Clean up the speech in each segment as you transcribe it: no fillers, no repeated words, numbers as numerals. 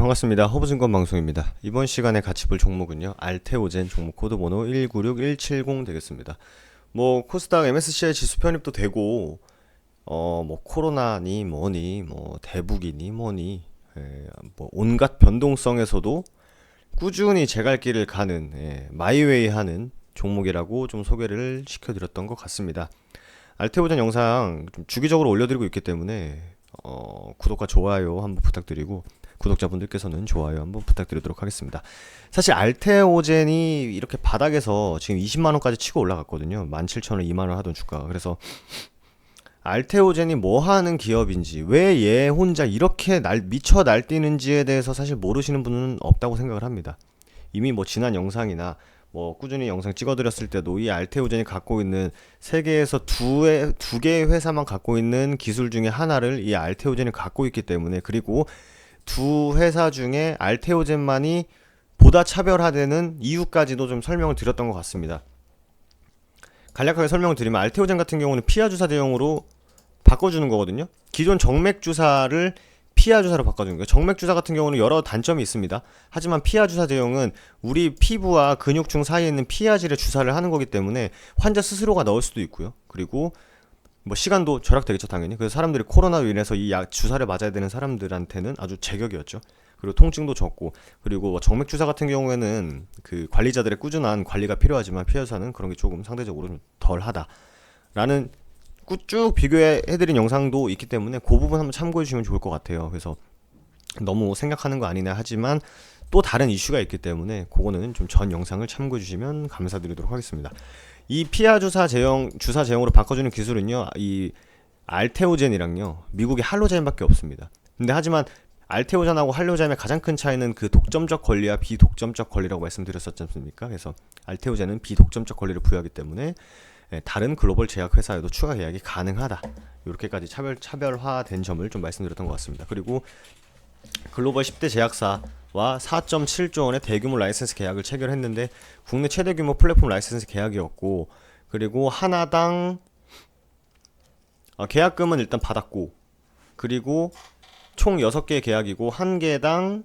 반갑습니다. 허브증권 방송입니다. 이번 시간에 같이 볼 종목은요, 알테오젠 종목 코드 번호 196170 되겠습니다. 뭐 코스닥 MSCI 지수 편입도 되고 뭐 코로나니 뭐니 뭐 대북이니 뭐니 뭐 온갖 변동성에서도 꾸준히 제 갈 길을 가는 마이웨이 하는 종목이라고 좀 소개를 시켜드렸던 것 같습니다. 알테오젠 영상 좀 주기적으로 올려드리고 있기 때문에 구독과 좋아요 한번 부탁드리고, 구독자분들께서는 좋아요 한번 부탁드리도록 하겠습니다. 사실 알테오젠이 이렇게 바닥에서 지금 20만원까지 치고 올라갔거든요. 17,000원, 2만원 하던 주가가. 그래서 알테오젠이 뭐 하는 기업인지, 왜 얘 혼자 이렇게 미쳐 날뛰는지에 대해서 사실 모르시는 분은 없다고 생각을 합니다. 이미 뭐 지난 영상이나 뭐 꾸준히 영상 찍어드렸을 때도 이 알테오젠이 갖고 있는 세계에서 두 개의 회사만 갖고 있는 기술 중에 하나를 이 알테오젠이 갖고 있기 때문에, 그리고 두 회사 중에 알테오젠만이 보다 차별화되는 이유까지도 좀 설명을 드렸던 것 같습니다. 간략하게 설명을 드리면, 알테오젠 같은 경우는 피하 주사 대용으로 바꿔주는 거거든요. 기존 정맥 주사를 피하 주사로 바꿔주는 거예요. 정맥 주사 같은 경우는 여러 단점이 있습니다. 하지만 피하 주사 대용은 우리 피부와 근육층 사이에 있는 피하질에 주사를 하는 거기 때문에 환자 스스로가 넣을 수도 있고요. 그리고 뭐 시간도 절약되겠죠, 당연히. 그래서 사람들이 코로나로 인해서 이 주사를 맞아야 되는 사람들한테는 아주 제격이었죠. 그리고 통증도 적고, 그리고 정맥 주사 같은 경우에는 그 관리자들의 꾸준한 관리가 필요하지만 피하 주사는 그런 게 조금 상대적으로 좀 덜하다라는 쭉 비교해드린 영상도 있기 때문에 그 부분 한번 참고해 주시면 좋을 것 같아요. 그래서 너무 생각하는 거 아니냐 하지만 또 다른 이슈가 있기 때문에 그거는 좀 전 영상을 참고해 주시면 감사드리도록 하겠습니다. 이 피하 주사 제형으로 바꿔주는 기술은요, 이 알테오젠이랑요 미국의 할로젠밖에 없습니다. 근데 하지만 알테오젠하고 할로젠의 가장 큰 차이는 그 독점적 권리와 비독점적 권리라고 말씀드렸었지 않습니까? 그래서 알테오젠은 비독점적 권리를 부여하기 때문에 다른 글로벌 제약 회사에도 추가 계약이 가능하다. 이렇게까지 차별화된 점을 좀 말씀드렸던 것 같습니다. 그리고 글로벌 10대 제약사와 4.7조 원의 대규모 라이센스 계약을 체결했는데 국내 최대 규모 플랫폼 라이센스 계약이었고, 그리고 하나당 계약금은 일단 받았고, 그리고 총 6개의 계약이고 한 개당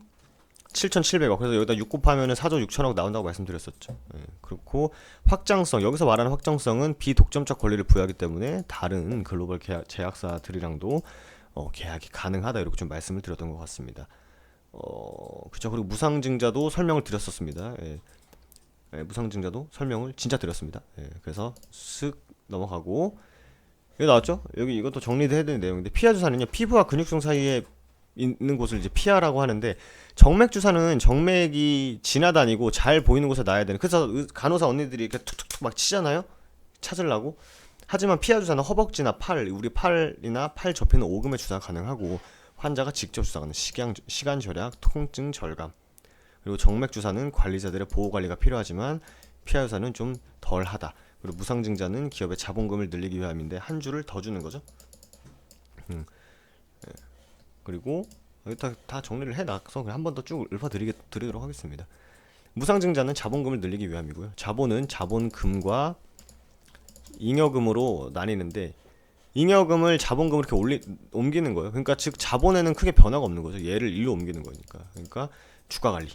7,700억. 그래서 여기다 6 곱하면 4조 6천억 나온다고 말씀드렸었죠. 그렇고 확장성, 여기서 말하는 확장성은 비독점적 권리를 부여하기 때문에 다른 글로벌 제약사들이랑도 계약이 가능하다, 이렇게 좀 말씀을 드렸던 것 같습니다. 그렇죠. 그리고 무상증자도 설명을 드렸었습니다. 무상증자도 설명을 진짜 드렸습니다. 그래서 쓱 넘어가고, 여기 나왔죠? 여기 이것도 정리도 해야 되는 내용인데, 피하 주사는요 피부와 근육층 사이에 있는 곳을 이제 피하라고 하는데, 정맥 주사는 정맥이 지나다니고 잘 보이는 곳에 놔야 되는, 그래서 간호사 언니들이 이렇게 툭툭툭 막 치잖아요, 찾으려고. 하지만 피하 주사는 허벅지나 팔, 우리 팔이나 팔 접히는 오금에 주사가 가능하고 환자가 직접 주사하는 시간 절약, 통증 절감. 그리고 정맥 주사는 관리자들의 보호 관리가 필요하지만 피하 주사는 좀 덜하다. 그리고 무상증자는 기업의 자본금을 늘리기 위함인데 한 줄을 더 주는 거죠. 그리고 여기 다 정리를 해놔서 한 번 더 쭉 읊어드리도록 하겠습니다. 무상증자는 자본금을 늘리기 위함이고요. 자본은 자본금과 잉여금으로 나뉘는데, 잉여금을 자본금으로 이렇게 옮기는 거예요. 그러니까 즉 자본에는 크게 변화가 없는 거죠. 얘를 일로 옮기는 거니까. 그러니까 주가관리,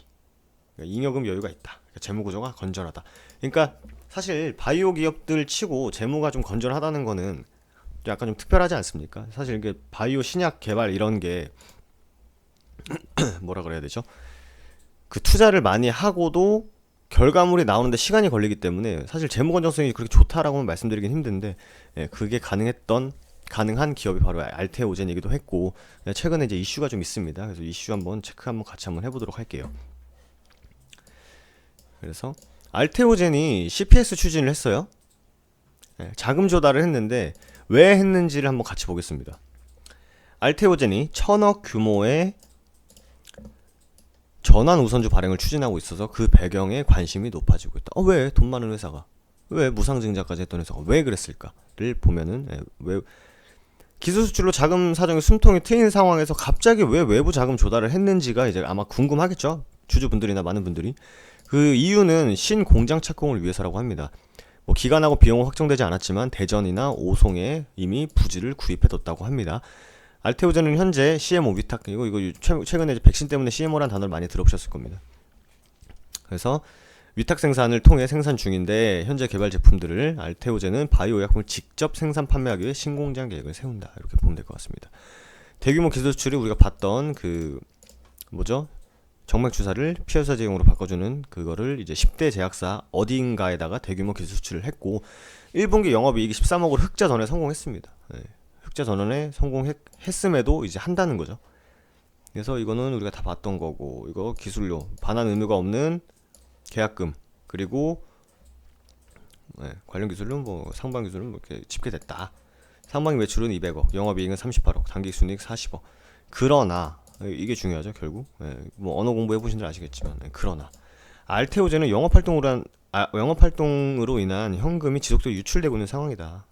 그러니까 잉여금 여유가 있다. 그러니까 재무구조가 건전하다. 그러니까 사실 바이오 기업들 치고 재무가 좀 건전하다는 거는 약간 좀 특별하지 않습니까? 사실 이게 바이오 신약 개발 이런 게 뭐라 그래야 되죠? 그 투자를 많이 하고도 결과물이 나오는데 시간이 걸리기 때문에 사실 재무 건전성이 그렇게 좋다라고는 말씀드리긴 힘든데, 그게 가능한 기업이 바로 알테오젠이기도 했고, 최근에 이제 이슈가 좀 있습니다. 그래서 이슈 한번 같이 해보도록 할게요. 그래서 알테오젠이 CPS 추진을 했어요. 자금 조달을 했는데 왜 했는지를 한번 같이 보겠습니다. 알테오젠이 1,000억 규모의 전환 우선주 발행을 추진하고 있어서 그 배경에 관심이 높아지고 있다. 왜 돈 많은 회사가, 왜 무상증자까지 했던 회사가 왜 그랬을까를 보면은, 왜 기술 수출로 자금 사정에 숨통이 트인 상황에서 갑자기 왜 외부 자금 조달을 했는지가 이제 아마 궁금하겠죠, 주주분들이나 많은 분들이. 그 이유는 신공장 착공을 위해서라고 합니다. 뭐 기간하고 비용은 확정되지 않았지만 대전이나 오송에 이미 부지를 구입해뒀다고 합니다. 알테오젠은 현재 CMO 위탁 이거 최근에 백신 때문에 CMO라는 단어를 많이 들어보셨을 겁니다. 그래서 위탁 생산을 통해 생산 중인데 현재 개발 제품들을 알테오젠은 바이오 의약품을 직접 생산 판매하기 위해 신공장 계획을 세운다. 이렇게 보면 될 것 같습니다. 대규모 기술 수출이 우리가 봤던 그 뭐죠? 정맥 주사를 피해자 제형으로 바꿔주는 그거를 이제 10대 제약사 어딘가에다가 대규모 기술 수출을 했고 1분기 영업이익이 13억으로 흑자 전환에 성공했습니다. 네. 흑자 전환에 성공했음에도 이제 한다는 거죠. 그래서 이거는 우리가 다 봤던 거고 이거 기술료 반환 의무가 없는 계약금 그리고 관련 기술료 뭐 상반 기술은 뭐 이렇게 집계됐다. 상반기 매출은 200억, 영업이익은 38억, 단기순이익 40억. 그러나 이게 중요하죠 결국. 뭐 언어 공부해 보신 분 아시겠지만 그러나 알테오젠은 영업활동으로 인한 현금이 지속적으로 유출되고 있는 상황이다.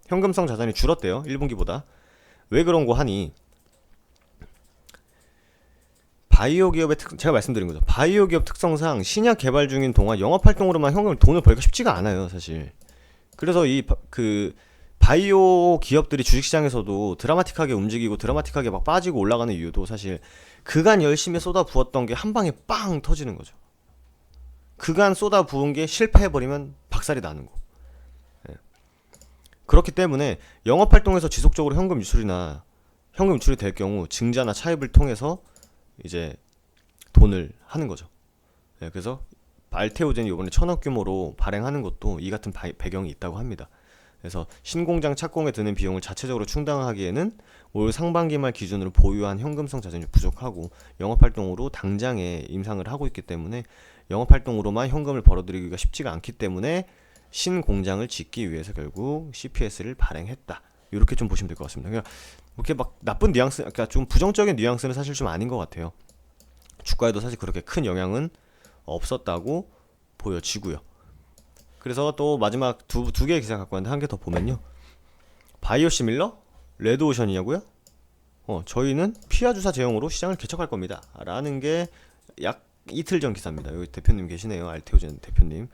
현금성 자산이 줄었대요 1분기보다. 왜 그런 거 하니 바이오 기업의 제가 말씀드린 거죠. 바이오 기업 특성상 신약 개발 중인 동안 영업 활동으로만 돈을 벌기가 쉽지가 않아요, 사실. 그래서 바이오 기업들이 주식시장에서도 드라마틱하게 움직이고 드라마틱하게 막 빠지고 올라가는 이유도 사실 그간 열심히 쏟아 부었던 게 한 방에 빵 터지는 거죠. 그간 쏟아 부은 게 실패해버리면 박살이 나는 거. 그렇기 때문에 영업 활동에서 지속적으로 현금 유출이 될 경우 증자나 차입을 통해서 이제 돈을 하는 거죠. 그래서 알테오젠이 이번에 1,000억 규모로 발행하는 것도 이 같은 배경이 있다고 합니다. 그래서 신공장 착공에 드는 비용을 자체적으로 충당하기에는 올 상반기 말 기준으로 보유한 현금성 자산이 부족하고 영업활동으로 당장에 임상을 하고 있기 때문에 영업활동으로만 현금을 벌어들이기가 쉽지가 않기 때문에 신공장을 짓기 위해서 결국 CPS를 발행했다. 이렇게 좀 보시면 될 것 같습니다. 그러니까 이렇게 막 나쁜 뉘앙스, 그러니까 좀 부정적인 뉘앙스는 사실 좀 아닌 것 같아요. 주가에도 사실 그렇게 큰 영향은 없었다고 보여지고요. 그래서 또 마지막 두 개의 기사 갖고 왔는데 한 개 더 보면요. 바이오시밀러? 레드오션이냐고요? 저희는 피하 주사 제형으로 시장을 개척할 겁니다. 라는 게 약 이틀 전 기사입니다. 여기 대표님 계시네요. 알테오젠 대표님.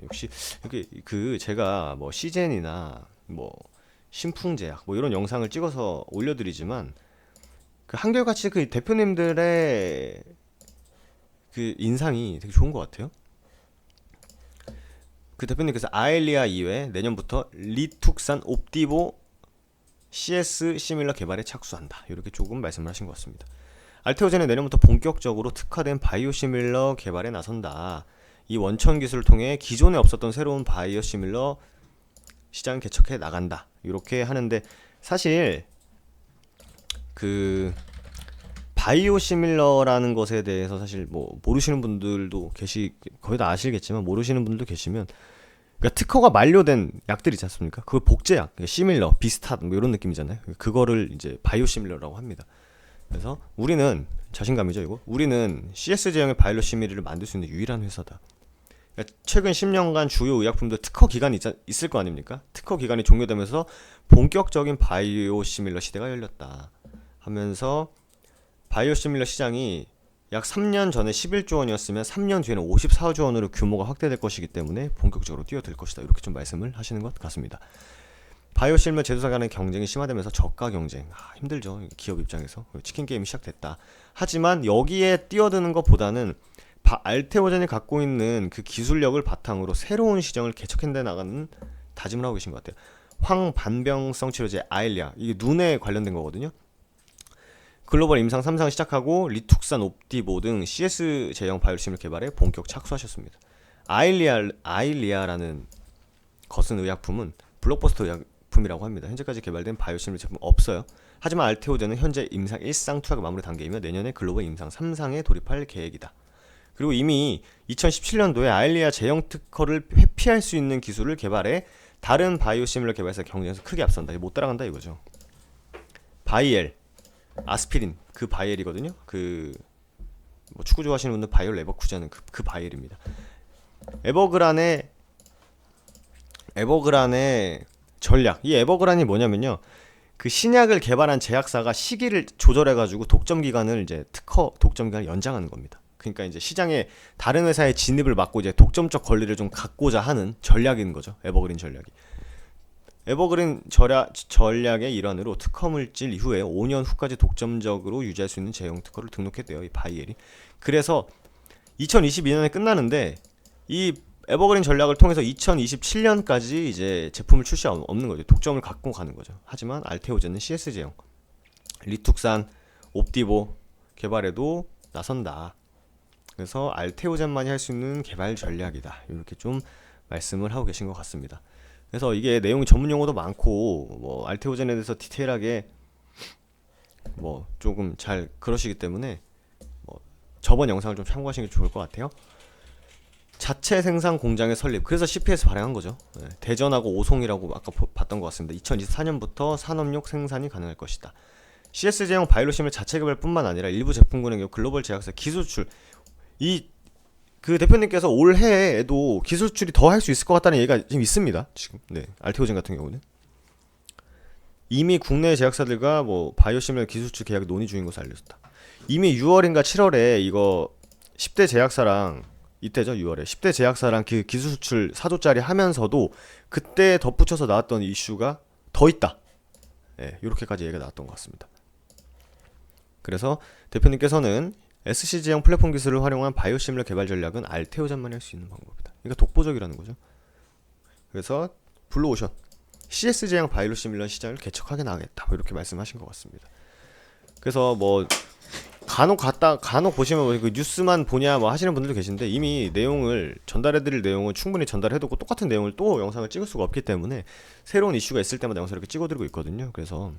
역시 이렇게 제가 뭐 시젠이나 뭐 신풍제약 뭐 이런 영상을 찍어서 올려드리지만 그 한결같이 그 대표님들의 그 인상이 되게 좋은 것 같아요. 그 대표님께서 아엘리아 이외에 내년부터 리툭산 옵티보 CS 시밀러 개발에 착수한다. 이렇게 조금 말씀을 하신 것 같습니다. 알테오젠은 내년부터 본격적으로 특화된 바이오 시밀러 개발에 나선다. 이 원천 기술을 통해 기존에 없었던 새로운 바이오 시밀러 시장 개척해 나간다. 이렇게 하는데 사실 그 바이오 시밀러라는 것에 대해서 사실 뭐 모르시는 분들도 거의 다 아시겠지만 모르시는 분들도 계시면 그러니까 특허가 만료된 약들 있지 않습니까? 그걸 복제약, 시밀러, 비슷한 뭐 이런 느낌이잖아요. 그거를 이제 바이오 시밀러라고 합니다. 그래서 우리는 자신감이죠 이거. 우리는 CS 제형의 바이오 시밀러를 만들 수 있는 유일한 회사다. 그러니까 최근 10년간 주요 의약품들 특허 기간이 있을 거 아닙니까? 특허 기간이 종료되면서 본격적인 바이오 시밀러 시대가 열렸다 하면서 바이오 시밀러 시장이 약 3년 전에 11조 원이었으면 3년 뒤에는 54조 원으로 규모가 확대될 것이기 때문에 본격적으로 뛰어들 것이다. 이렇게 좀 말씀을 하시는 것 같습니다. 바이오 시밀러 제조사 간의 경쟁이 심화되면서 저가 경쟁 힘들죠. 기업 입장에서 치킨 게임이 시작됐다. 하지만 여기에 뛰어드는 것보다는 알테오젠이 갖고 있는 그 기술력을 바탕으로 새로운 시장을 개척해 나가는 다짐을 하고 계신 것 같아요. 황반병성 치료제 아엘리아 이게 눈에 관련된 거거든요. 글로벌 임상 3상을 시작하고 리툭산 옵티보 등 CS 제형 바이오시밀러 개발에 본격 착수하셨습니다. 아일리아라는 거슨 의약품은 블록버스터 의약품이라고 합니다. 현재까지 개발된 바이오시밀러 제품 없어요. 하지만 알테오젠은 현재 임상 1상 투하가 마무리 단계이며 내년에 글로벌 임상 3상에 돌입할 계획이다. 그리고 이미 2017년도에 아일리아 제형 특허를 회피할 수 있는 기술을 개발해 다른 바이오시밀러 개발사 경쟁에서 크게 앞선다. 못 따라간다 이거죠. 바이엘, 아스피린 그 바이엘이거든요. 뭐 축구 좋아하시는 분들 바이엘 레버쿠젠은 그 바이엘입니다. 에버그란의 전략. 이 에버그란이 뭐냐면요. 그 신약을 개발한 제약사가 시기를 조절해가지고 독점 기간을 연장하는 겁니다. 그러니까 이제 시장에 다른 회사의 진입을 막고 이제 독점적 권리를 좀 갖고자 하는 전략인 거죠. 에버그린 전략이. 에버그린 전략의 일환으로 특허 물질 이후에 5년 후까지 독점적으로 유지할 수 있는 제형 특허를 등록했대요. 이 바이엘이. 그래서 2022년에 끝나는데 이 에버그린 전략을 통해서 2027년까지 이제 제품을 출시 없는 거죠. 독점을 갖고 가는 거죠. 하지만 알테오젠은 CS 제형, 리툭산, 옵디보 개발에도 나선다. 그래서 알테오젠만이 할 수 있는 개발 전략이다. 이렇게 좀 말씀을 하고 계신 것 같습니다. 그래서 이게 내용이 전문 용어도 많고 뭐 알테오젠에 대해서 디테일하게 뭐 조금 잘 그러시기 때문에 뭐 저번 영상을 좀 참고하시는 게 좋을 것 같아요. 자체 생산 공장의 설립. 그래서 CPS 발행한 거죠. 대전하고 오송이라고 아까 봤던 것 같습니다. 2024년부터 산업용 생산이 가능할 것이다. CS 제형 바이오심을 자체 개발뿐만 아니라 일부 제품군의 경우 글로벌 제약사 기술 수출. 그 대표님께서 올해에도 기술 수출이 더 할 수 있을 것 같다는 얘기가 지금 있습니다. 지금 알테오젠 같은 경우는 이미 국내 제약사들과 뭐 바이오시밀러 기술 수출 계약 논의 중인 것으로 알려졌다. 이미 6월인가 7월에 이거 10대 제약사랑 이때죠 6월에 10대 제약사랑 그 기술 수출 4조짜리 하면서도 그때 덧붙여서 나왔던 이슈가 더 있다. 이렇게까지 얘기가 나왔던 것 같습니다. 그래서 대표님께서는 SC 제형 플랫폼 기술을 활용한 바이오시밀러 개발 전략은 알테오젠만이 할 수 있는 방법이다. 그러니까 독보적이라는 거죠. 그래서 블루오션 CS 제형 바이오시밀러 시장을 개척하게 나가겠다. 이렇게 말씀하신 것 같습니다. 그래서 뭐 간혹 보시면 그 뉴스만 보냐 뭐 하시는 분들도 계신데 이미 내용을 전달해드릴 내용은 충분히 전달해두고 똑같은 내용을 또 영상을 찍을 수가 없기 때문에 새로운 이슈가 있을 때마다 영상을 이렇게 찍어드리고 있거든요. 그래서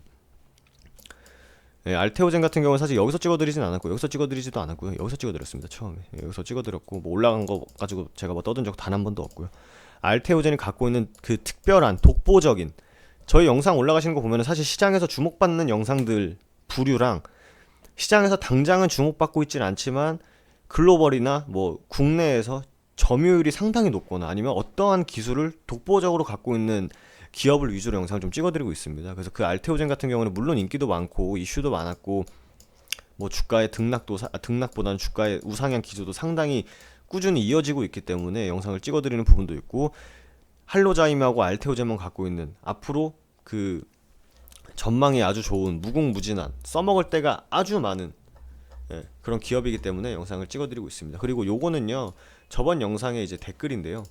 알테오젠 같은 경우는 사실 여기서 찍어드리진 않았고 여기서 찍어드리지도 않았고요. 여기서 찍어드렸습니다. 처음에 여기서 찍어드렸고 뭐 올라간 거 가지고 제가 뭐 떠든 적 단 한 번도 없고요. 알테오젠이 갖고 있는 그 특별한 독보적인 저희 영상 올라가시는 거 보면은 사실 시장에서 주목받는 영상들 부류랑 시장에서 당장은 주목받고 있지는 않지만 글로벌이나 뭐 국내에서 점유율이 상당히 높거나 아니면 어떠한 기술을 독보적으로 갖고 있는 기업을 위주로 영상을 좀 찍어드리고 있습니다. 그래서 그 알테오젠 같은 경우는 물론 인기도 많고 이슈도 많았고 뭐 주가의 등락보다는 주가의 우상향 기조도 상당히 꾸준히 이어지고 있기 때문에 영상을 찍어드리는 부분도 있고 할로자임하고 알테오젠만 갖고 있는 앞으로 그 전망이 아주 좋은 무궁무진한 써먹을 때가 아주 많은 그런 기업이기 때문에 영상을 찍어드리고 있습니다. 그리고 요거는요 저번 영상의 이제 댓글인데요.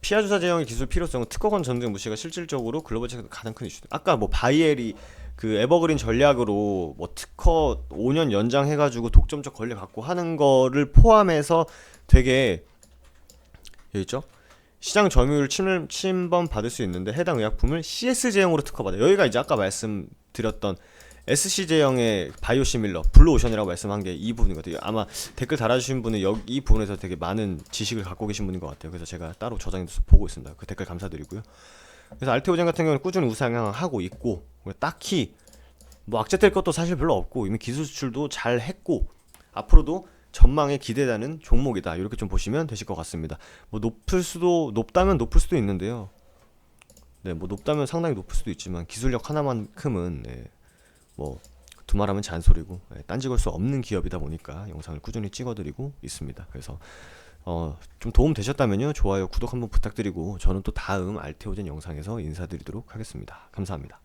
피하 주사 제형의 기술 필요성은 특허권 전쟁 무시가 실질적으로 글로벌 체계에서 가장 큰 이슈다. 아까 뭐 바이엘이 그 에버그린 전략으로 뭐 특허 5년 연장해가지고 독점적 권리 갖고 하는 거를 포함해서 되게 여기 있죠? 시장 점유율 침범 받을 수 있는데 해당 의약품을 CS 제형으로 특허받아. 여기가 이제 아까 말씀드렸던 SC 제형의 바이오시밀러 블루오션이라고 말씀한 게 이 부분인 것 같아요. 아마 댓글 달아주신 분은 이 부분에서 되게 많은 지식을 갖고 계신 분인 것 같아요. 그래서 제가 따로 저장해서 보고 있습니다. 그 댓글 감사드리고요. 그래서 알테오젠 같은 경우는 꾸준히 우상향하고 있고 딱히 뭐 악재될 것도 사실 별로 없고 이미 기술 수출도 잘 했고 앞으로도 전망에 기대되는 종목이다. 이렇게 좀 보시면 되실 것 같습니다. 뭐 높다면 높을 수도 있는데요. 뭐 높다면 상당히 높을 수도 있지만 기술력 하나만큼은 뭐 두말하면 잔소리고 딴지 걸 수 없는 기업이다 보니까 영상을 꾸준히 찍어드리고 있습니다. 그래서 좀 도움 되셨다면요 좋아요 구독 한번 부탁드리고 저는 또 다음 알테오젠 영상에서 인사드리도록 하겠습니다. 감사합니다.